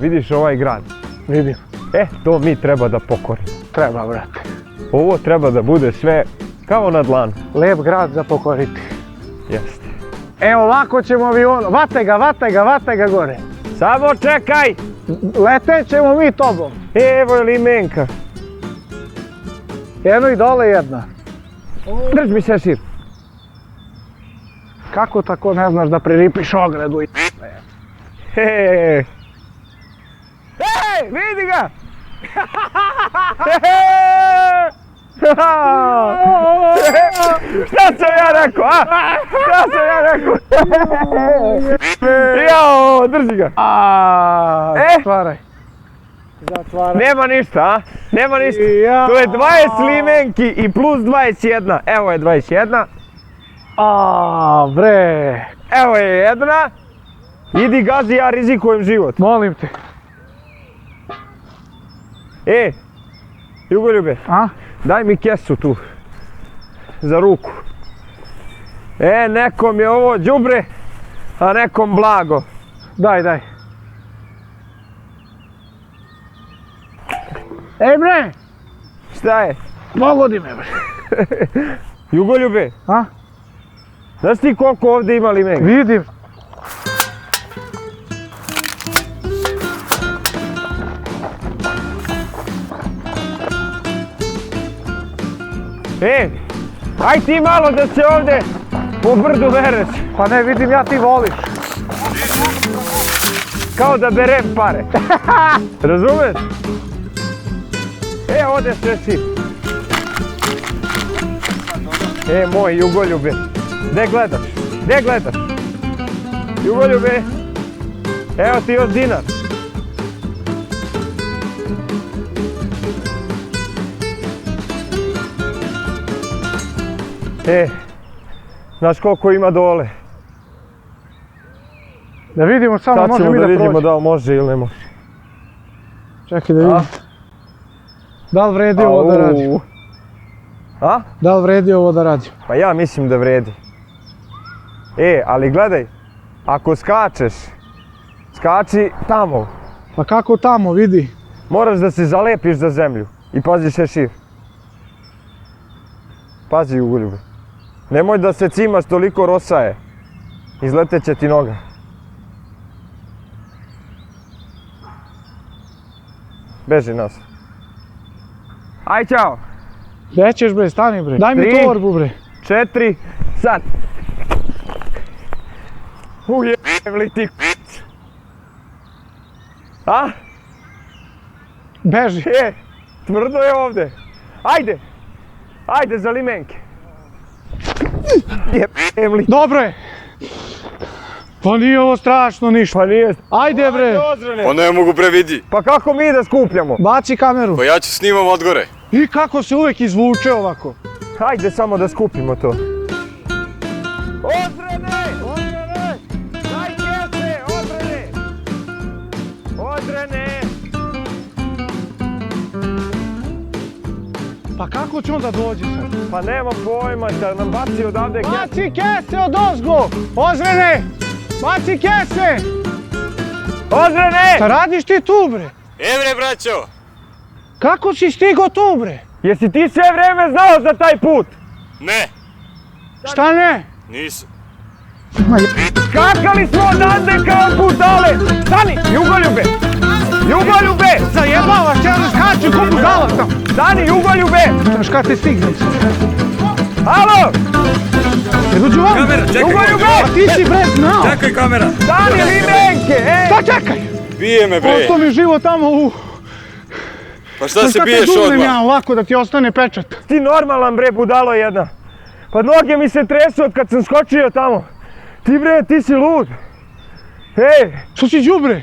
vidiš ovaj grad? Vidim. To mi treba da pokorimo. Treba, brate. Ovo treba da bude sve kao na dlanu. Lep grad za pokoriti. Jeste. Evo ovako ćemo avion, vate ga gore. Samo čekaj! Letet ćemo mi tobom. Evo je limenka. Jedno i dole jedna. Drž mi šešir. Kako tako ne znaš da priripiš ogradu i... Hej, vidi ga! Šta sam ja rekao, a? Šta sam ja rekao? Jao, drži ga. Zatvaraj. Nema ništa, a? Nema ništa. To je 20 limenki i plus 21. Evo je 21. Bre. Evo je jedna. Idi gazi, ja rizikujem život. Molim te. Jugoljube. Daj mi kesu tu. Za ruku. Nekom je ovo đubre, a nekom blago. Daj. Ej bre! Šta je? Pogodi me bre. Jugoljube. Znaš ti koliko ovdje ima limenka? Vidim. Aj ti malo da se ovdje po brdu bereš. Pa ne, vidim ja ti voliš. Kao da berem pare. Razumeš? Ode šešir. Moj Jugoljube. Gde gledaš? Jugoljube. Evo ti još dinar. Znaš koliko ima dole? Da vidimo samo, može mi da prođe. Sad ćemo da vidimo da li može ili ne može. Čekaj da vidim. Da li vredi ovo da radim? Da li vredi ovo da radim? Pa ja mislim da vredi. Ali gledaj, ako skačeš, skači tamo. Pa kako tamo, vidi? Moraš da se zalepiš za zemlju i pazi šešir. Pazi Jugoljube. Nemoj da se cimaš, toliko rosaje. Izletet će ti noga. Beži nas. Aj, čao. Gdje ćeš bre, stani bre. Daj mi torbu bre. 4, sad. Ujebijem li ti k***c. Beži. Tvrdo je ovdje. Ajde za limenke. Jebijem li. Dobro je. Pa nije ovo strašno ništa. Pa nije. Ajde bre. Pa ne mogu bre, vidi. Pa kako mi da skupljamo? Baci kameru. Pa ja ću snimam od gore. I kako se uvijek izvuče ovako. Hajde samo da skupimo to. Daj kese, Odrene! Pa kako će on da dođe sad? Pa nemam pojma, da nam baci odavde kese. Baci kese odozgo! Ozrene! Baci kese! Odrene! Šta radiš ti tu bre? Bre braćo! Kako si stigo tu bre? Jesi ti sve vreme znao za taj put? Ne! Šta ne? Nisam. Skakali smo odande kao budale! Stani, Jugoljube! Zajebavaš, ja ne skačem ko budala sam! Stani, Jugoljube! Znaš kada te stignem se? Halo! Ne dođu vam! Kamera, čekaj! Jugoljube! A ti si bre znao! Čekaj kamera! Stani, limenke! Šta čekaj? Bije me bre! Ostao mi život tamo u... Pa šta se biješ odmah? odmah? Ja ovako da ti ostane pečat. Ti normalan bre, budalo jedna. Pa noge mi se tresu od kad sam skočio tamo. Ti bre, ti si lud. Što si đubre?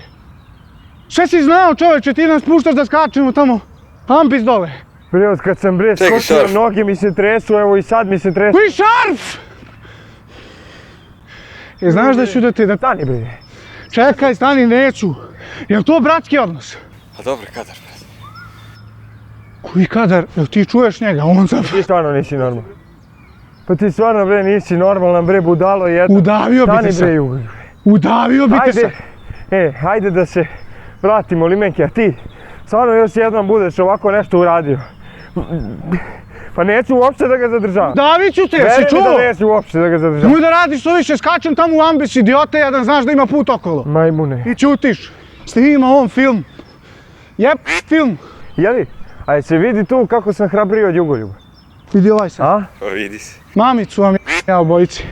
Sve si znao čoveče, ti nas puštaš da skačemo tamo. Ampis dole. Bre, od kad sam bre skočio, noge mi se tresu, evo i sad mi se tresu. Koji šarf? Znaš da ću da te... Stani bre. Čekaj, stani, neću. Jel to bratski odnos? A dobro, kadar, brate. Koji kadar? Jel ti čuješ njega? On za... Ti stvarno nisi normalan. Pa ti stvarno bre nisi normalan bre, budalo jedna. Udavio bi te sad. Stani bre, Jugo. Udavio bi te sad. Hajde da se vratimo limenke, a ti stvarno još jednom budeš ovako nešto uradio. Pa neću uopšte da ga zadržavam. Davit ću te, Veri jesi mi čuo? da neću uopšte da ga zadržavam. Nemoj da radiš što više, skačem tamo u ambis, idiote jedan, znaš da ima put okolo. Majmune. I ćutiš. Snimimo on film. Jep, film. Jeli? A se vidi tu kako sam hrabriji od Jugoljuba. Vidi ovaj sam. A? Pa vidi se. Mamicu vam ja obojici.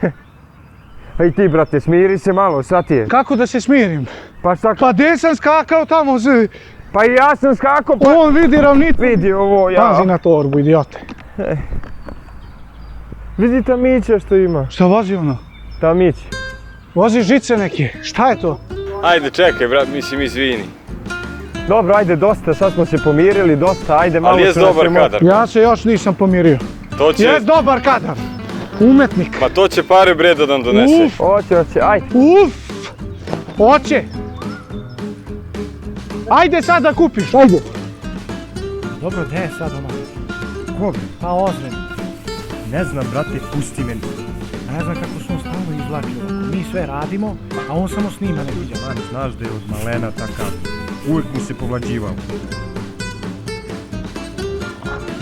Ej ti brate, smiri se malo, sad ti je. Kako da se smirim? Pa šta? Pa gdje sam skakao tamo se? Pa i ja sam skakao, pa On vidi ravnicu. vidi ovo, ja. Pazi na torbu, idiote. Vidi tamića što ima. Šta vozi ono? Tamić. Vozi žice neke. Šta je to? Ajde čekaj brat, mislim izvini. Dobro, ajde dosta, sad smo se pomirili, dosta, ajde malo Ali je su nas dobar emo- kadar. Ja se još nisam pomirio. To će, Jes dobar kadar. Umetnik. ma to će pare bre da nam donese. Uf. Hoće, ajde. Uf! Hoće! Ajde sad da kupiš, ajde! Dobro, gdje je sad ona? Koga? Pa Ozren. Ne znam, brate, pusti meni. A ne znam kako se on stalno izvlači ovako. Mi sve radimo, a on samo snima ne viđa. Mani, znaš da je od malena takav. Uvijek mi se povlađivao.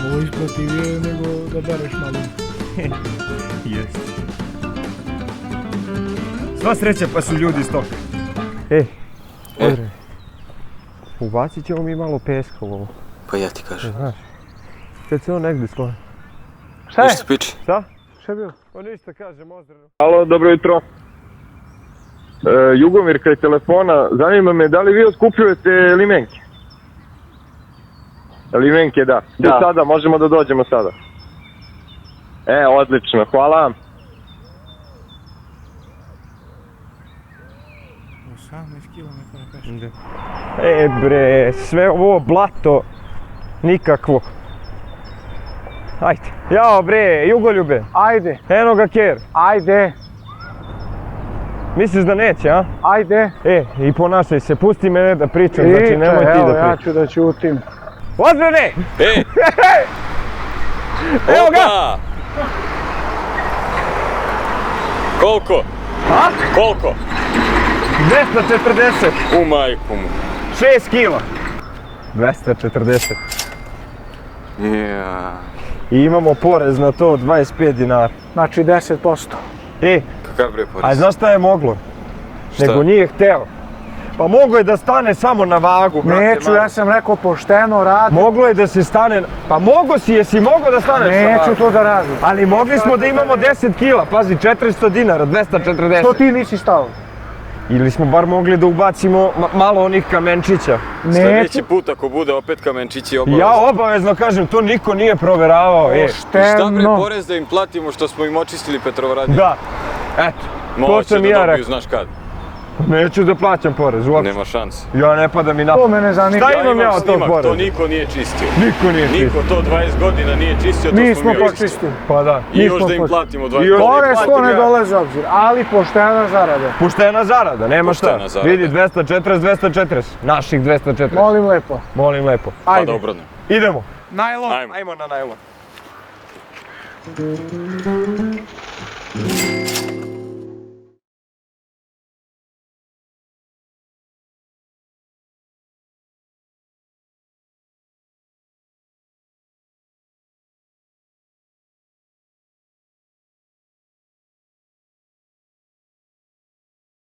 Ovo isplativije nego da bereš malo. Jeste. Sva sreća pa su ljudi stoka. Ej, Odre. Ubacit ćemo mi malo peska u ovo, Pa ja ti kažem. znaš. Kad se on negdje skloni. Šta je? Ništa piči. Šta? Šta je bilo? Pa ništa kažem, Ozrenu. Alo, dobro jutro. Jugomir kraj telefona, zanima me da li vi oskupljujete limenke? Limenke, da. Da. Sada, možemo da dođemo sada. Odlično, hvala vam. 18 km peš. Bre, sve ovo blato, nikakvo. Ajde. Jao bre, Jugoljube, Ajde, eno ga ker. ajde, Misliš da neće, a? ajde. I ponašaj se, pusti mene da pričam, znači nemoj ti Evo, da ja pričam. ću da ćutim. Ozrene! Ej! Evo ga! Opa! Koliko? A? Koliko? 240, U majku mu. 6 kila. 240. Ja. I imamo porez na to 25 dinara. Znači 10%. Kakav bre porez? A znaš šta je moglo? Šta? Nego nije hteo. Pa moglo je da stane samo na vagu, brate, Neću, mali. ja sam rekao pošteno radi. Moglo je da se stane, pa mogo si, jesi mogao da staneš na Neću vagu? to da radim. Ali mogli smo da imamo 10 kila, pazi, 400 dinara, 240. Što ti nisi stao? Ili smo bar mogli da ubacimo malo onih kamenčića. Sljedeći Neću. put ako bude opet kamenčići obavezno. Ja obavezno kažem, to niko nije proveravao, Šta bre Pošteno. porez da im platimo što smo im očistili Petrovaradnje? Da, eto, to Moće sam da i ja dobiju, rekao. znaš kad? Neću da plaćam porez, uopšte. Nema šanse. Ja ne padam i na To me ne zanima. Šta imam ja od tog snimak, poreza? to niko nije čistio. Niko nije čistio. Niko to 20 godina nije čistio, to Mi smo smo mi očistili. počistili. Pa da. I još nismo da im počistili. platimo I 20 još- godina. Porez to platim ne ja. dolazi u obzir, ali poštena zarada. Poštena zarada, nema šta. Poštena zarada. Vidi, 240, 240. Naših 240. Molim lepo. Molim lepo. Pa Ajde. dobro. Idemo. Najlon. Ajmo. Ajmo na najlon.